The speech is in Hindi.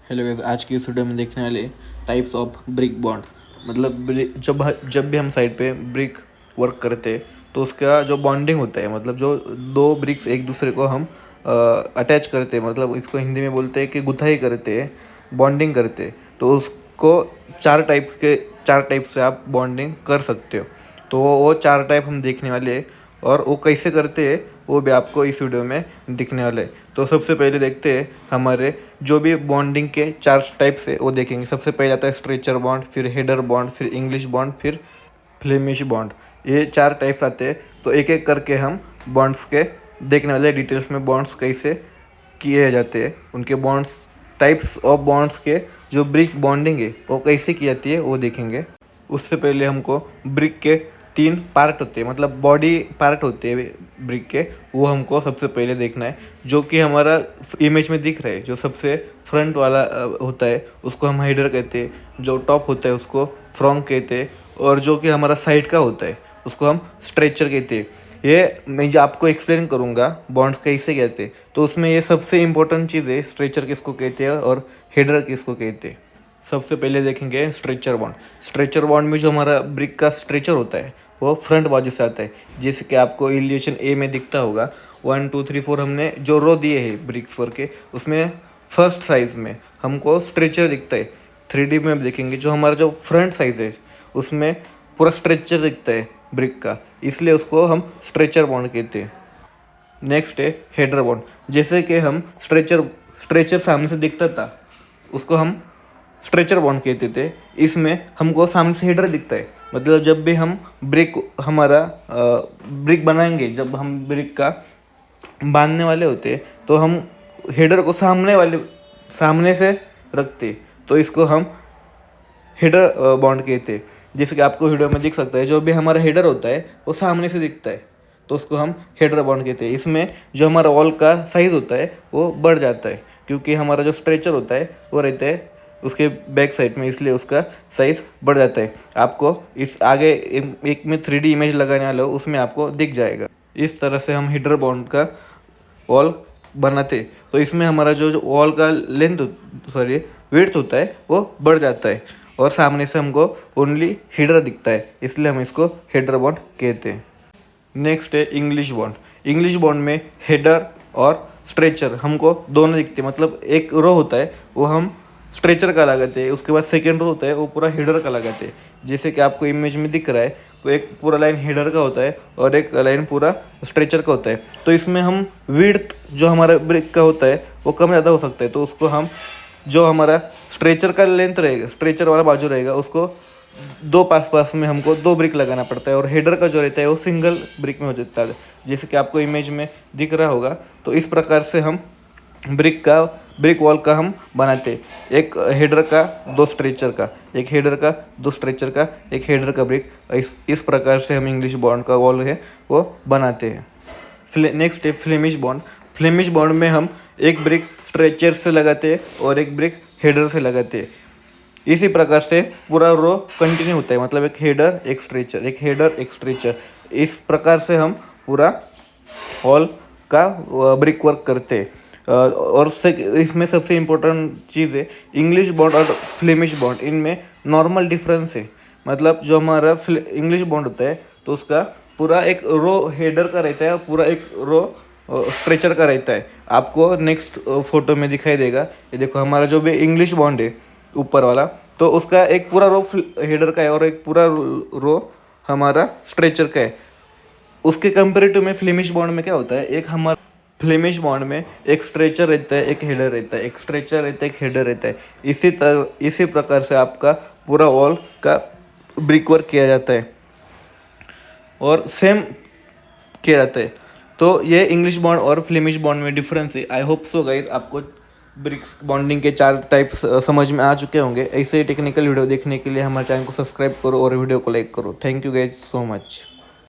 हेलो गाइस, आज की इस वीडियो में देखने वाले टाइप्स ऑफ ब्रिक बॉन्ड। मतलब जब भी हम साइड पे ब्रिक वर्क करते हैं तो उसका जो बॉन्डिंग होता है, मतलब जो दो ब्रिक्स एक दूसरे को हम अटैच करते हैं, मतलब इसको हिंदी में बोलते हैं कि गुथाई करते हैं, बॉन्डिंग करते हैं। तो उसको चार टाइप से आप बॉन्डिंग कर सकते हो। तो वो चार टाइप हम देखने वाले हैं और वो कैसे करते हैं वो भी आपको इस वीडियो में दिखने वाला है। तो सबसे पहले देखते हैं हमारे जो भी बॉन्डिंग के चार टाइप्स है वो देखेंगे। सबसे पहले आता है स्ट्रेचर बॉन्ड, फिर हेडर बॉन्ड, फिर इंग्लिश बॉन्ड, फिर फ्लेमिश बॉन्ड। ये चार टाइप्स आते हैं। तो एक एक करके हम बॉन्ड्स के देखने वाले डिटेल्स में, बॉन्ड्स कैसे किए जाते हैं, उनके बॉन्ड्स, टाइप्स ऑफ बॉन्ड्स के जो ब्रिक बॉन्डिंग है वो कैसे की जाती है वो देखेंगे। उससे पहले हमको ब्रिक के तीन पार्ट होते हैं, मतलब बॉडी पार्ट होते हैं ब्रिक के, वो हमको सबसे पहले देखना है। जो कि हमारा इमेज में दिख रहा है, जो सबसे फ्रंट वाला होता है उसको हम हेडर कहते हैं, जो टॉप होता है उसको फ्रॉन्ग कहते हैं, और जो कि हमारा साइड का होता है उसको हम स्ट्रेचर कहते हैं। ये मैं जो आपको एक्सप्लेन करूँगा बॉन्ड्स कैसे कहते हैं, तो उसमें ये सबसे इंपॉर्टेंट चीज़ है, स्ट्रेचर किसको कहते हैं और हेडर किसको कहते हैं। सबसे पहले देखेंगे स्ट्रेचर बॉन्ड। स्ट्रेचर बॉन्ड में जो हमारा ब्रिक का स्ट्रेचर होता है वो फ्रंट बाजू से आता है, जैसे कि आपको इल्यूशन ए में दिखता होगा। 1 2 3 4 हमने जो रो दिए हैं ब्रिक्स वर्क के, उसमें फर्स्ट साइज में हमको स्ट्रेचर दिखता है। 3D में देखेंगे जो हमारा जो फ्रंट साइज है उसमें पूरा स्ट्रेचर दिखता है ब्रिक का, इसलिए उसको हम स्ट्रेचर बॉन्ड कहते हैं। नेक्स्ट है हेडर बॉन्ड। जैसे कि हम स्ट्रेचर सामने से दिखता था उसको हम स्ट्रेचर बॉन्ड कहते थे। इसमें हमको सामने से हेडर दिखता है, मतलब जब भी हम ब्रिक बनाएंगे, जब हम ब्रिक का बांधने वाले होते हैं तो हम हेडर को सामने से रखते, तो इसको हम हेडर बॉन्ड कहते हैं। जैसे कि आपको वीडियो में दिख सकता है, जो भी हमारा हेडर होता है वो सामने से दिखता है तो उसको हम हेडर बॉन्ड कहते हैं। इसमें जो हमारा वॉल का साइज़ होता है वो बढ़ जाता है, क्योंकि हमारा जो स्ट्रेचर होता है वो रहता है उसके बैक साइड में, इसलिए उसका साइज़ बढ़ जाता है। आपको इस आगे एक में 3D इमेज लगाने वाला हो उसमें आपको दिख जाएगा। इस तरह से हम हेडर बॉन्ड का वॉल बनाते। तो इसमें हमारा जो वॉल का विड्थ होता है वो बढ़ जाता है और सामने से हमको ओनली हेडर दिखता है, इसलिए हम इसको हेडर बॉन्ड कहते हैं। नेक्स्ट है इंग्लिश बॉन्ड। इंग्लिश बॉन्ड में हेडर और स्ट्रेचर हमको दोनों दिखते हैं, मतलब एक रो होता है वो हम स्ट्रेचर का लगाते हैं, उसके बाद सेकेंड रो होता है वो पूरा हेडर का लगाते हैं। जैसे कि आपको इमेज में दिख रहा है, तो एक पूरा लाइन हेडर का होता है और एक लाइन पूरा स्ट्रेचर का होता है। तो इसमें हम विड्थ जो हमारा ब्रिक का होता है वो कम ज़्यादा हो सकता है, तो उसको हम जो हमारा स्ट्रेचर का लेंथ रहेगा, स्ट्रेचर वाला बाजू रहेगा, उसको दो पास में हमको दो ब्रिक लगाना पड़ता है, और हेडर का जो रहता है वो सिंगल ब्रिक में हो जाता है, जैसे कि आपको इमेज में दिख रहा होगा। तो इस प्रकार से हम ब्रिक वॉल का हम बनाते हैं। एक हेडर का, दो स्ट्रेचर का, एक हेडर का, दो स्ट्रेचर का, एक हेडर का ब्रिक। इस प्रकार से हम इंग्लिश बॉन्ड का वॉल है वो बनाते हैं। नेक्स्ट है फ्लेमिश बॉन्ड। फ्लेमिश बॉन्ड में हम एक ब्रिक स्ट्रेचर से लगाते हैं और एक ब्रिक हेडर से लगाते हैं। इसी प्रकार से पूरा रो कंटिन्यू होता है, मतलब एक हेडर एक स्ट्रेचर, एक हेडर एक स्ट्रेचर। इस प्रकार से हम पूरा हॉल का ब्रिक वर्क करते हैं। और इसमें सबसे इम्पोर्टेंट चीज़ है इंग्लिश बॉन्ड और फ्लेमिश बॉन्ड, इनमें नॉर्मल डिफरेंस है। मतलब जो हमारा इंग्लिश बॉन्ड होता है तो उसका पूरा एक रो हेडर का रहता है, पूरा एक रो स्ट्रेचर का रहता है। आपको नेक्स्ट फोटो में दिखाई देगा, ये देखो हमारा जो भी इंग्लिश बॉन्ड है ऊपर वाला, तो उसका एक पूरा रो हेडर का है और एक पूरा रो हमारा स्ट्रेचर का है। उसके कंपेरेटिव में फ्लेमिश बॉन्ड में क्या होता है, एक हमारा फ्लेमिश बॉन्ड में एक स्ट्रेचर रहता है, एक हेडर रहता है, एक स्ट्रेचर रहता है, एक हेडर रहता है। इसी प्रकार से आपका पूरा वॉल का ब्रिक वर्क किया जाता है और सेम किया जाता है। तो ये इंग्लिश बॉन्ड और फ्लेमिश बॉन्ड में डिफरेंस है। आई होप सो गाइस आपको ब्रिक्स बॉन्डिंग के चार टाइप्स समझ में आ चुके होंगे। ऐसे ही टेक्निकल वीडियो देखने के लिए हमारे चैनल को सब्सक्राइब करो और वीडियो को लाइक करो। Thank you guys so much.